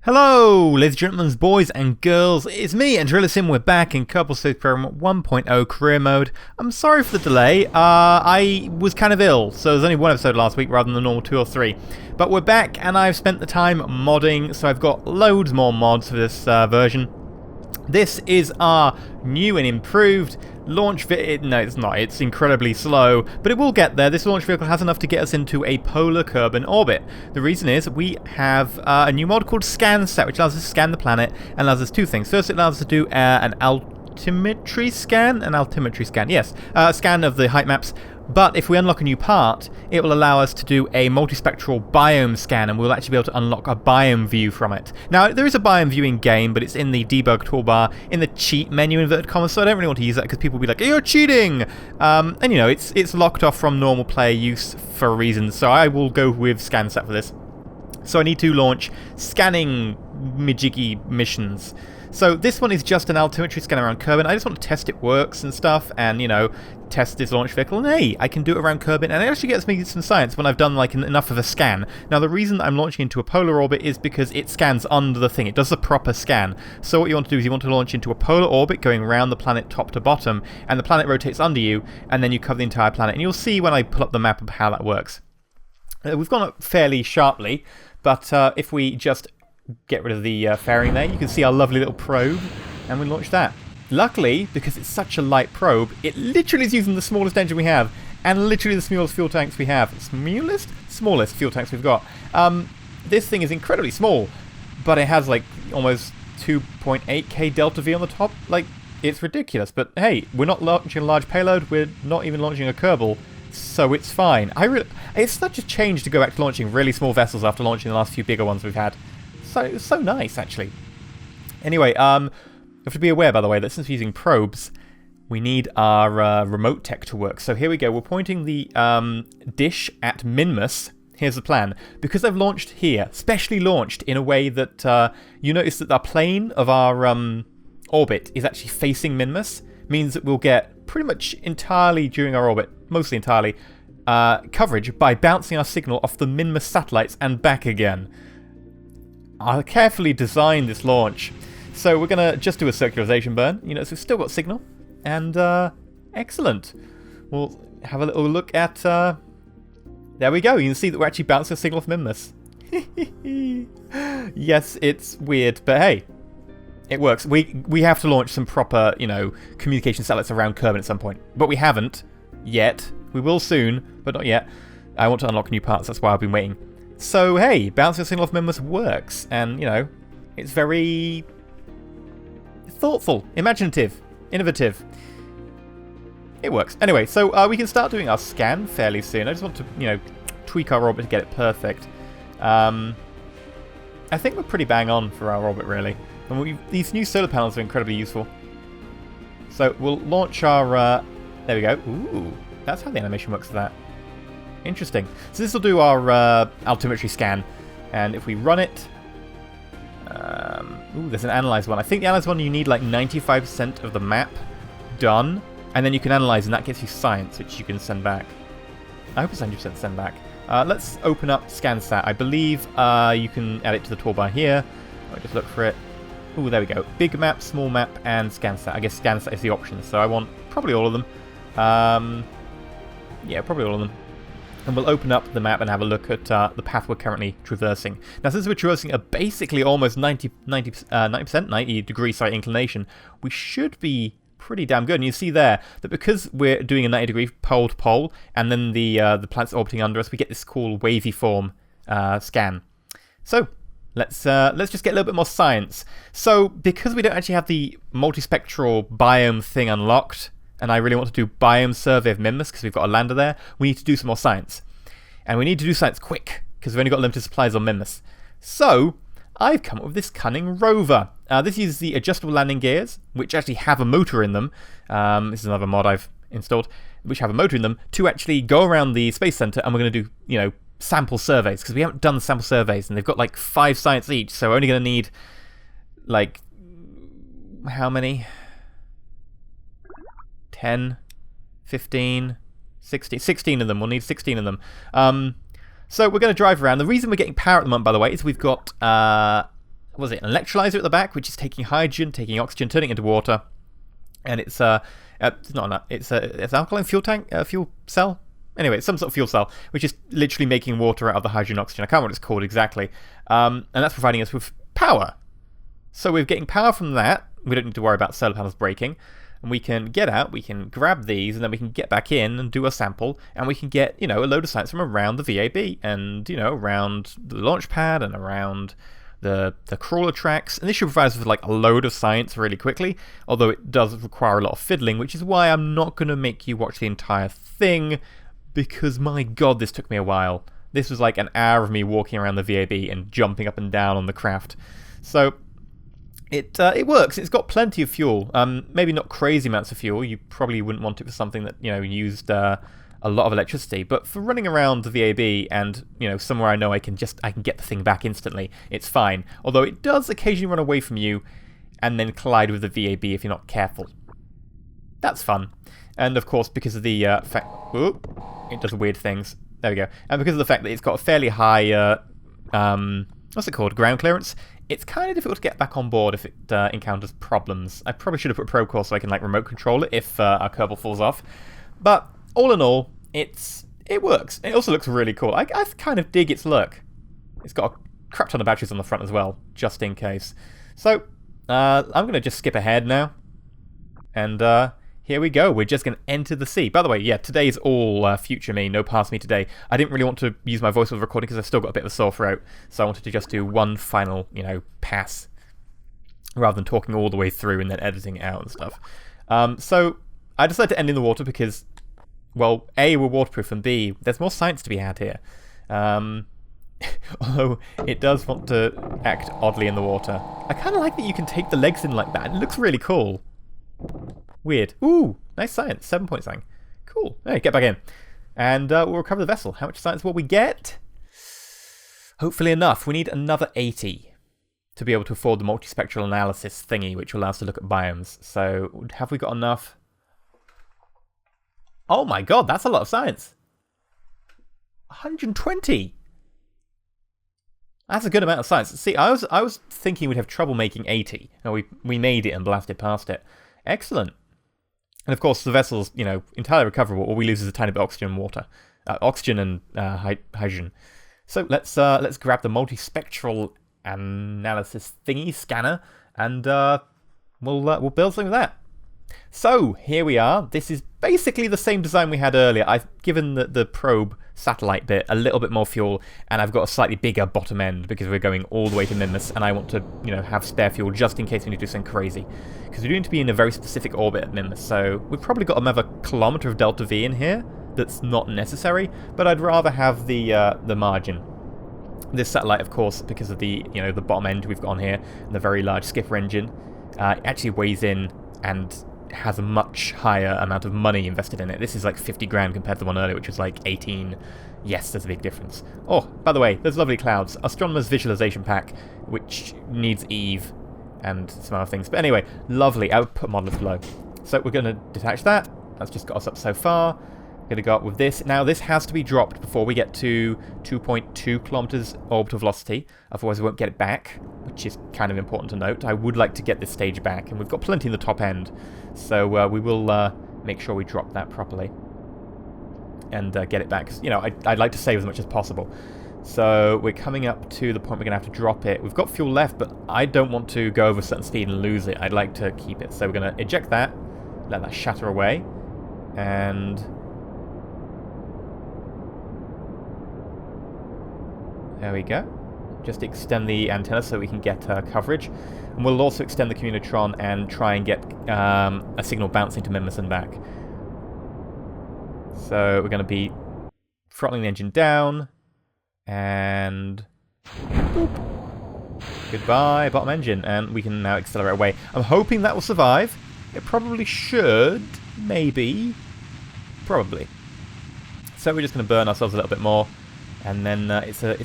Hello, ladies and gentlemen, boys and girls. It's me, EnterElysium. We're back in Kerbal Space Program 1.0 career mode. I'm sorry for the delay. I was kind of ill, so there's only one episode last week rather than the normal 2 or 3. But we're back, and I've spent the time modding, so I've got loads more mods for this version. This is our new and improved launch vehicle. No, it's not. It's incredibly slow, but it will get there. This launch vehicle has enough to get us into a polar Kerbal orbit. The reason is we have a new mod called ScanSat, which allows us to scan the planet and allows us two things. First, it allows us to do an altimetry scan. Yes. Scan of the height maps. But if we unlock a new part, it will allow us to do a multispectral biome scan, and we'll actually be able to unlock a biome view from it. Now, there is a biome view in game, but it's in the debug toolbar, in the cheat menu, inverted commas, so I don't really want to use that because people will be like, you're cheating! And you know, it's locked off from normal player use for a reason, so I will go with ScanSat for this. So I need to launch scanning majiggy missions. So this one is just an altimetry scan around Kerbal. I just want to test it works and stuff, and you know, test this launch vehicle. And hey, I can do it around Kerbal, and it actually gets me some science when I've done like enough of a scan. Now the reason I'm launching into a polar orbit is because it scans under the thing. It does a proper scan. So what you want to do is you want to launch into a polar orbit, going around the planet top to bottom, and the planet rotates under you, and then you cover the entire planet. And you'll see when I pull up the map of how that works. We've gone up fairly sharply, but if we just get rid of the fairing there, you can see our lovely little probe, and we launch that. Luckily, because it's such a light probe, it literally is using the smallest engine we have, and literally the smallest fuel tanks we have. Smallest fuel tanks we've got. This thing is incredibly small, but it has like almost 2.8k delta V on the top. Like, it's ridiculous. But hey, we're not launching a large payload, we're not even launching a Kerbal, so it's fine. It's such a change to go back to launching really small vessels after launching the last few bigger ones we've had. So nice, actually. Anyway, you have to be aware, by the way, that since we're using probes, we need our remote tech to work. So here we go. We're pointing the dish at Minmus. Here's the plan. Because I've launched here, specially launched in a way that you notice that the plane of our orbit is actually facing Minmus, means that we'll get pretty much entirely during our orbit, mostly entirely, coverage by bouncing our signal off the Minmus satellites and back again. I carefully designed this launch. So we're going to just do a circularization burn. You know, so we've still got signal. And excellent. We'll have a little look at... there we go. You can see that we're actually bouncing a signal off Minmus. Yes, it's weird, but hey, it works. We have to launch some proper, you know, communication satellites around Kerbal at some point. But we haven't yet. We will soon, but not yet. I want to unlock new parts. That's why I've been waiting. So, hey, bouncing a signal off Minmus works, and, you know, it's very thoughtful, imaginative, innovative. It works. Anyway, so we can start doing our scan fairly soon. I just want to, you know, tweak our orbit to get it perfect. I think we're pretty bang on for our orbit, really. And these new solar panels are incredibly useful. So we'll launch our... there we go. Ooh, that's how the animation works for that. Interesting. So this will do our altimetry scan, and if we run it, ooh, there's an analyze one. I think the analyze one you need like 95% of the map done, and then you can analyze, and that gets you science, which you can send back. I hope it's 100% send back. Let's open up ScanSat. I believe you can add it to the toolbar here. I'll just look for it. Ooh, there we go. Big map, small map, and ScanSat. I guess ScanSat is the option, so I want probably all of them. Yeah, probably all of them. And we'll open up the map and have a look at the path we're currently traversing. Now, since we're traversing a basically almost 90 degree slight inclination, we should be pretty damn good. And you see there that because we're doing a 90 degree pole to pole, and then the planet's orbiting under us, we get this cool wavy form scan. So let's just get a little bit more science. So because we don't actually have the multispectral biome thing unlocked, and I really want to do biome survey of Minmus because we've got a lander there, we need to do some more science. And we need to do science quick because we've only got limited supplies on Minmus. So I've come up with this cunning rover. This uses the adjustable landing gears, which actually have a motor in them. This is another mod I've installed, which have a motor in them to actually go around the Space Center, and we're going to do, you know, sample surveys because we haven't done the sample surveys, and they've got like 5 science each, so we're only going to need like how many? 10, 15, 16 of them. We'll need 16 of them. So we're going to drive around. The reason we're getting power at the moment, by the way, is we've got was it, an electrolyzer at the back, which is taking hydrogen, taking oxygen, turning it into water. And it's it's an alkaline fuel tank, fuel cell. Anyway, it's some sort of fuel cell, which is literally making water out of the hydrogen and oxygen. I can't remember what it's called exactly. And that's providing us with power. So we're getting power from that. We don't need to worry about solar panels breaking. And we can get out, we can grab these, and then we can get back in and do a sample, and we can get, a load of science from around the VAB, and, around the launch pad, and around the crawler tracks. And this should provide us with, a load of science really quickly, although it does require a lot of fiddling, which is why I'm not going to make you watch the entire thing, because, my god, this took me a while. This was like an hour of me walking around the VAB and jumping up and down on the craft. So it works. It's got plenty of fuel. Maybe not crazy amounts of fuel. You probably wouldn't want it for something that used a lot of electricity. But for running around the VAB and somewhere I know I can get the thing back instantly, it's fine. Although it does occasionally run away from you and then collide with the VAB if you're not careful. That's fun. And of course, because of the fact, it does weird things. There we go. And because of the fact that it's got a fairly high what's it called? Ground clearance. It's kind of difficult to get back on board if it encounters problems. I probably should have put Pro Core so I can remote control it if our Kerbal falls off. But all in all, it works. It also looks really cool. I kind of dig its look. It's got a crap ton of batteries on the front as well, just in case. So I'm going to just skip ahead now. And here we go. We're just going to enter the sea. By the way, yeah, today's all future me, no past me today. I didn't really want to use my voice over recording because I've still got a bit of a sore throat. So I wanted to just do one final, pass rather than talking all the way through and then editing it out and stuff. So I decided to end in the water because, well, A, we're waterproof, and B, there's more science to be had here. Although it does want to act oddly in the water. I kind of like that you can take the legs in like that. It looks really cool. Weird. Ooh, nice science. 7 point something. Cool. Hey, get back in. And we'll recover the vessel. How much science will we get? Hopefully enough. We need another 80 to be able to afford the multispectral analysis thingy, which will allow us to look at biomes. So, have we got enough? Oh my god, that's a lot of science. 120. That's a good amount of science. See, I was thinking we'd have trouble making 80. And we made it and blasted past it. Excellent. And of course, the vessel's, entirely recoverable. All we lose is a tiny bit of oxygen and water. Oxygen and hydrogen. So let's grab the multispectral analysis thingy scanner, and we'll build something with that. So here we are. This is basically the same design we had earlier. I've given the probe satellite bit a little bit more fuel, and I've got a slightly bigger bottom end because we're going all the way to Mimas, and I want to have spare fuel just in case we need to do something crazy. Because we're going to be in a very specific orbit at Mimas, so we've probably got another kilometre of delta V in here that's not necessary, but I'd rather have the margin. This satellite, of course, because of the the bottom end we've got on here, and the very large skipper engine, actually weighs in and has a much higher amount of money invested in it. This is like 50 grand compared to the one earlier, which was like 18. Yes, there's a big difference. Oh, by the way, there's lovely clouds. Astronomer's Visualization Pack, which needs Eve and some other things. But anyway, lovely. Output model is below. So we're going to detach that. That's just got us up so far. We're going to go up with this. Now, this has to be dropped before we get to 2.2 kilometers orbital velocity. Otherwise, we won't get it back, which is kind of important to note. I would like to get this stage back, and we've got plenty in the top end. So we will make sure we drop that properly and get it back. I'd like to save as much as possible. So we're coming up to the point we're going to have to drop it. We've got fuel left, but I don't want to go over a certain speed and lose it. I'd like to keep it. So we're going to eject that, let that shatter away, and there we go. Just extend the antenna so we can get coverage. And we'll also extend the communitron and try and get a signal bouncing to Mimas and back. So we're going to be throttling the engine down. And boop. Goodbye, bottom engine. And we can now accelerate away. I'm hoping that will survive. It probably should. Maybe. Probably. So we're just going to burn ourselves a little bit more. And then it's a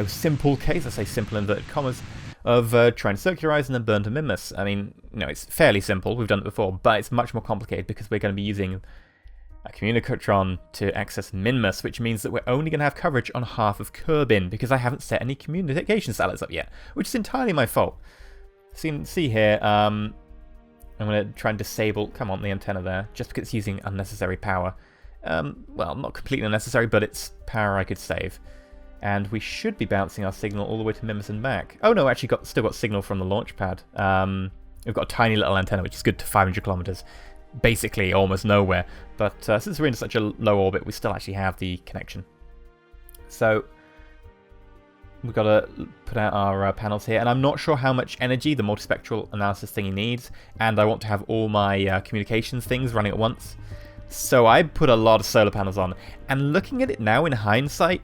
simple case, I say simple in inverted commas, of trying to circularize and then burn to Mimas. I mean, it's fairly simple. We've done it before, but it's much more complicated because we're going to be using a Communicatron to access Minmus, which means that we're only going to have coverage on half of Kerbin, because I haven't set any communication satellites up yet, which is entirely my fault. So you can see here, I'm going to try and disable, come on, the antenna there, just because it's using unnecessary power. Well, not completely unnecessary, but it's power I could save. And we should be bouncing our signal all the way to Minmus and back. Oh no, actually still got signal from the launch pad. We've got a tiny little antenna, which is good to 500 kilometers. Basically almost nowhere. But since we're in such a low orbit, we still actually have the connection. So we've got to put out our panels here. And I'm not sure how much energy the multispectral analysis thingy needs. And I want to have all my communications things running at once. So I put a lot of solar panels on. And looking at it now in hindsight,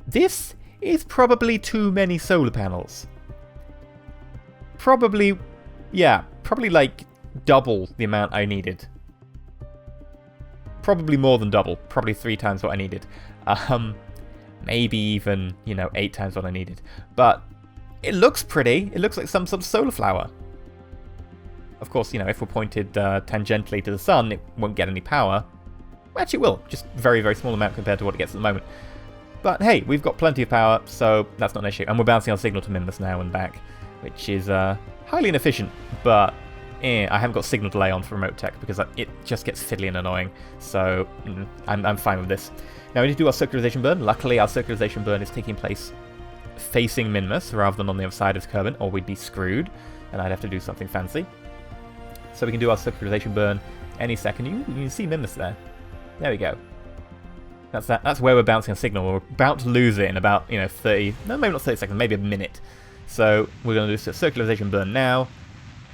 this is probably too many solar panels. Probably, yeah, probably like double the amount I needed. Probably more than double. Probably 3 times what I needed. Maybe even, 8 times what I needed. But it looks pretty. It looks like some sort of solar flower. Of course, if we're pointed tangentially to the sun, it won't get any power. Well, actually, it will. Just very, very small amount compared to what it gets at the moment. But hey, we've got plenty of power, so that's not an issue. And we're bouncing our signal to Minmus now and back, which is highly inefficient. But I haven't got signal delay on for remote tech because it just gets fiddly and annoying. So I'm fine with this. Now we need to do our circularization burn. Luckily, our circularization burn is taking place facing Minmus rather than on the other side of Kerbin, or we'd be screwed, and I'd have to do something fancy. So we can do our circularization burn any second. You can see Minmus there. There we go. That's where we're bouncing a signal. We're about to lose it in about 30, no, maybe not 30 seconds, maybe a minute. So we're going to do a circularization burn now,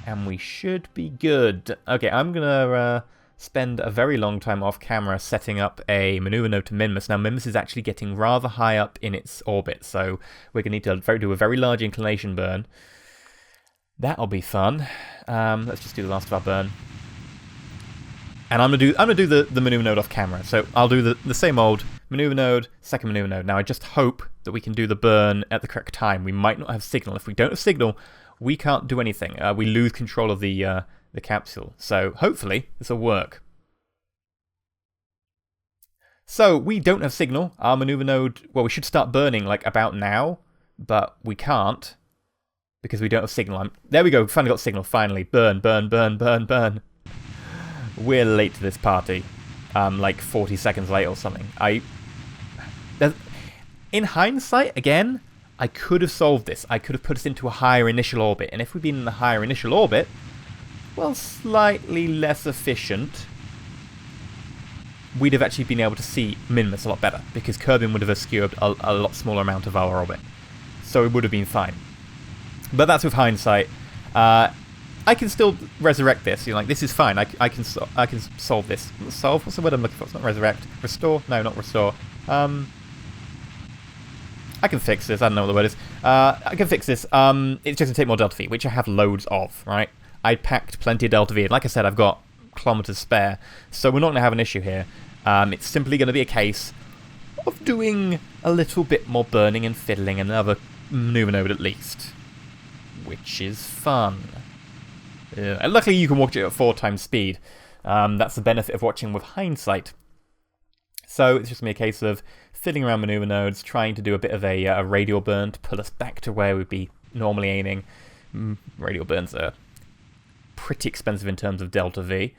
and we should be good. Okay, I'm going to spend a very long time off camera setting up a maneuver node to Minmus. Now Minmus is actually getting rather high up in its orbit, so we're going to need to do a very large inclination burn. That'll be fun. Let's just do the last of our burn. And I'm gonna do the maneuver node off camera. So I'll do the same old maneuver node, second maneuver node. Now I just hope that we can do the burn at the correct time. We might not have signal. If we don't have signal, we can't do anything. We lose control of the capsule. So hopefully this will work. So we don't have signal. Our maneuver node, well, we should start burning like about now, but we can't because we don't have signal. There we go. Finally got signal. Finally, burn, burn, burn, burn, burn. We're late to this party, like 40 seconds late or something. In hindsight, again, I could have solved this. I could have put us into a higher initial orbit, and if we'd been in the higher initial orbit, well, slightly less efficient, we'd have actually been able to see Minmus a lot better, because Kerbin would have obscured a lot smaller amount of our orbit. So it would have been fine. But that's with hindsight. I can still resurrect this. This is fine. I can solve this. Solve? What's the word I'm looking for? It's not resurrect. Restore? No, not restore. I can fix this. I don't know what the word is. I can fix this. It's just going to take more Delta V, which I have loads of, right? I packed plenty of Delta V. And like I said, I've got kilometers spare. So we're not going to have an issue here. It's simply going to be a case of doing a little bit more burning and fiddling, another maneuver node at least. Which is fun. And luckily you can watch it at 4 times speed. That's the benefit of watching with hindsight. So it's just going to be a case of fiddling around maneuver nodes, trying to do a bit of a radial burn to pull us back to where we'd be normally aiming. Radial burns are pretty expensive in terms of Delta V.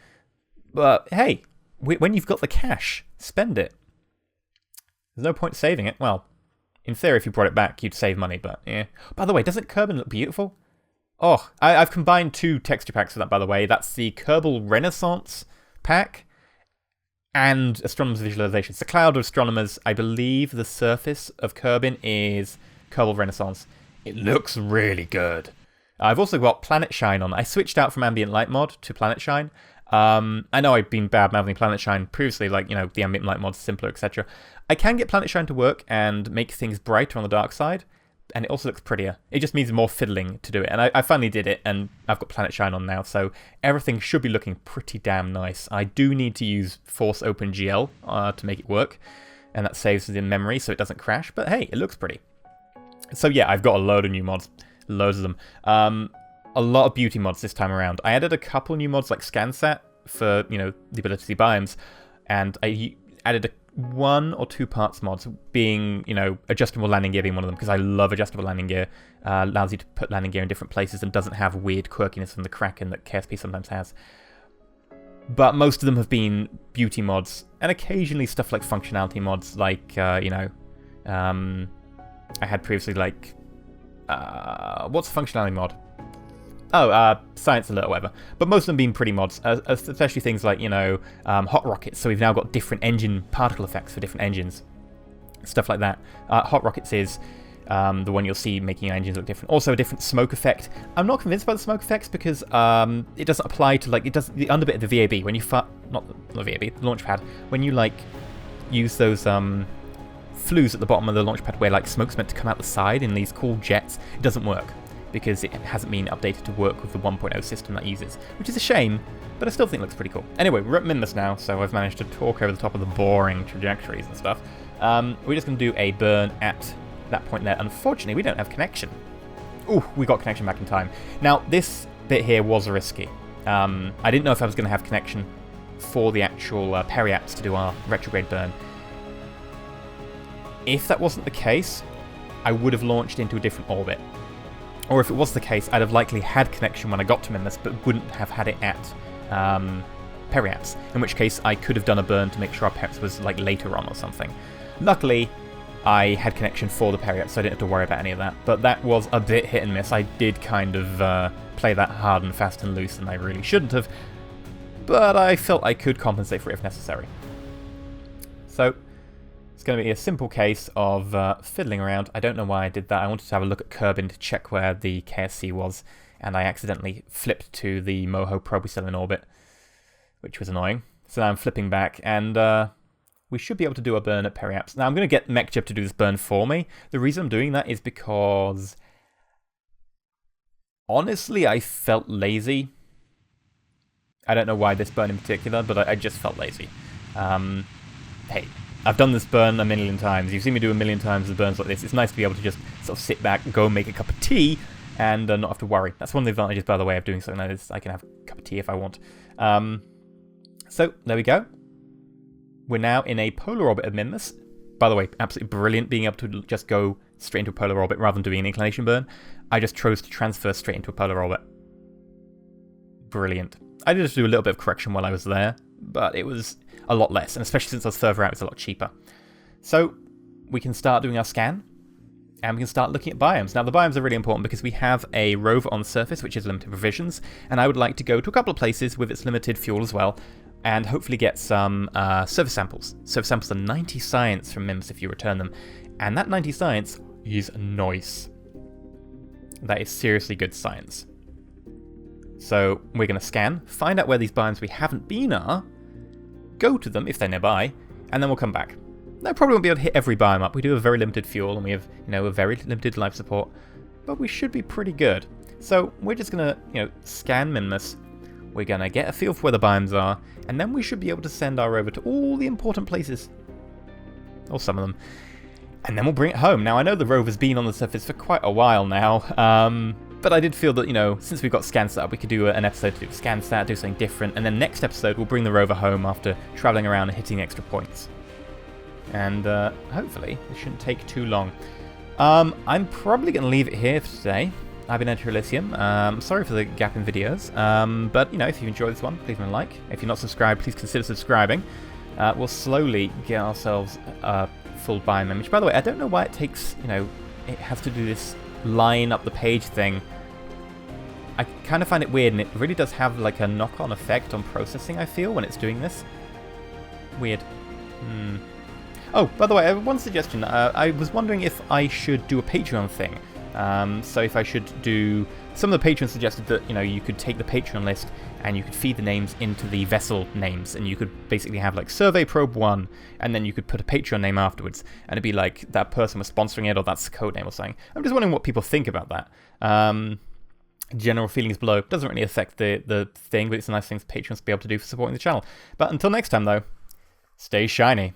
But hey, when you've got the cash, spend it. There's no point saving it. Well, in theory, if you brought it back, you'd save money, but yeah. By the way, doesn't Kerbin look beautiful? Oh, I've combined 2 texture packs for that, by the way. That's the Kerbal Renaissance pack and Astronomer's Visualization. It's the Cloud of Astronomers. I believe the surface of Kerbin is Kerbal Renaissance. It looks really good. I've also got Planet Shine on. I switched out from Ambient Light mod to Planet Shine. I know I've been bad-mouthing Planet Shine previously, like, the Ambient Light mod's simpler, etc. I can get Planet Shine to work and make things brighter on the dark side. And it also looks prettier. It just means more fiddling to do it. And I finally did it, and I've got Planet Shine on now, so everything should be looking pretty damn nice. I do need to use Force OpenGL to make it work, and that saves it in memory so it doesn't crash, but hey, it looks pretty. So yeah, I've got a load of new mods. Loads of them. A lot of beauty mods this time around. I added a couple new mods like ScanSat for, the ability to see biomes, and I added 1 or 2 parts mods, being, adjustable landing gear being one of them, because I love adjustable landing gear. Allows you to put landing gear in different places and doesn't have weird quirkiness from the Kraken that KSP sometimes has. But most of them have been beauty mods, and occasionally stuff like functionality mods, like, I had previously, like, what's a functionality mod? Oh, science alert or whatever. But most of them being pretty mods, especially things like, hot rockets. So we've now got different engine particle effects for different engines. Stuff like that. Hot rockets is the one you'll see making your engines look different. Also a different smoke effect. I'm not convinced by the smoke effects because it doesn't apply to, like, the underbit of the VAB. When you not the VAB, the launch pad. When you, like, use those flues at the bottom of the launch pad where, like, smoke's meant to come out the side in these cool jets, it doesn't work, because it hasn't been updated to work with the 1.0 system that uses, which is a shame, but I still think it looks pretty cool. Anyway, we're at Minmus now, so I've managed to talk over the top of the boring trajectories and stuff. We're just going to do a burn at that point there. Unfortunately, we don't have connection. Ooh, we got connection back in time. Now, this bit here was risky. I didn't know if I was going to have connection for the actual periaps to do our retrograde burn. If that wasn't the case, I would have launched into a different orbit. Or if it was the case, I'd have likely had connection when I got to Minmus, but wouldn't have had it at periaps, in which case I could have done a burn to make sure our periaps was, like, later on or something. Luckily, I had connection for the periaps, so I didn't have to worry about any of that, but that was a bit hit and miss. I did kind of play that hard and fast and loose, and I really shouldn't have, but I felt I could compensate for it if necessary. So it's going to be a simple case of fiddling around. I don't know why I did that. I wanted to have a look at Kerbin to check where the KSC was, and I accidentally flipped to the Moho probe we still in orbit, which was annoying. So now I'm flipping back, and we should be able to do a burn at periaps. Now I'm going to get MechJib to do this burn for me. The reason I'm doing that is because, honestly, I felt lazy. I don't know why this burn in particular, but I just felt lazy. Hey, I've done this burn a million times. You've seen me do a million times the burns like this. It's nice to be able to just sort of sit back, go and make a cup of tea, and not have to worry. That's one of the advantages, by the way, of doing something like this. I can have a cup of tea if I want. So, there we go. We're now in a polar orbit of Minmus. By the way, absolutely brilliant being able to just go straight into a polar orbit rather than doing an inclination burn. I just chose to transfer straight into a polar orbit. Brilliant. I did have to do a little bit of correction while I was there, but it was a lot less, and especially since I was further out, it's a lot cheaper. So we can start doing our scan, and we can start looking at biomes. Now, the biomes are really important because we have a rover on the surface, which is limited provisions, and I would like to go to a couple of places with its limited fuel as well, and hopefully get some surface samples. Surface samples are 90 science from Minmus if you return them, and that 90 science is nice. That is seriously good science. So we're going to scan, find out where these biomes we haven't been are, go to them if they're nearby, and then we'll come back. No, probably won't be able to hit every biome up. We do have very limited fuel, and we have, a very limited life support, but we should be pretty good. So we're just going to, scan Minmus. We're going to get a feel for where the biomes are, and then we should be able to send our rover to all the important places. Or some of them. And then we'll bring it home. Now, I know the rover's been on the surface for quite a while now, but I did feel that, since we've got ScanSat, we could do an episode to do ScanSat, do something different, and then next episode we'll bring the rover home after travelling around and hitting extra points. And hopefully it shouldn't take too long. I'm probably going to leave it here for today. I've been EnterElysium. Sorry for the gap in videos, but if you enjoyed this one, please leave a like. If you're not subscribed, please consider subscribing. We'll slowly get ourselves a full biome image. By the way, I don't know why it takes, it has to do this line up the page thing. I kind of find it weird, and it really does have like a knock-on effect on processing, I feel, when it's doing this. Weird. Oh, by the way, I have one suggestion. I was wondering if I should do a Patreon thing. So if I should do... Some of the patrons suggested that, you could take the Patreon list and you could feed the names into the vessel names, and you could basically have like Survey Probe 1, and then you could put a Patreon name afterwards, and it'd be like that person was sponsoring it, or that's the code name or something. I'm just wondering what people think about that. General feelings below. Doesn't really affect the thing, but it's a nice thing for patrons to be able to do for supporting the channel. But until next time, though, stay shiny.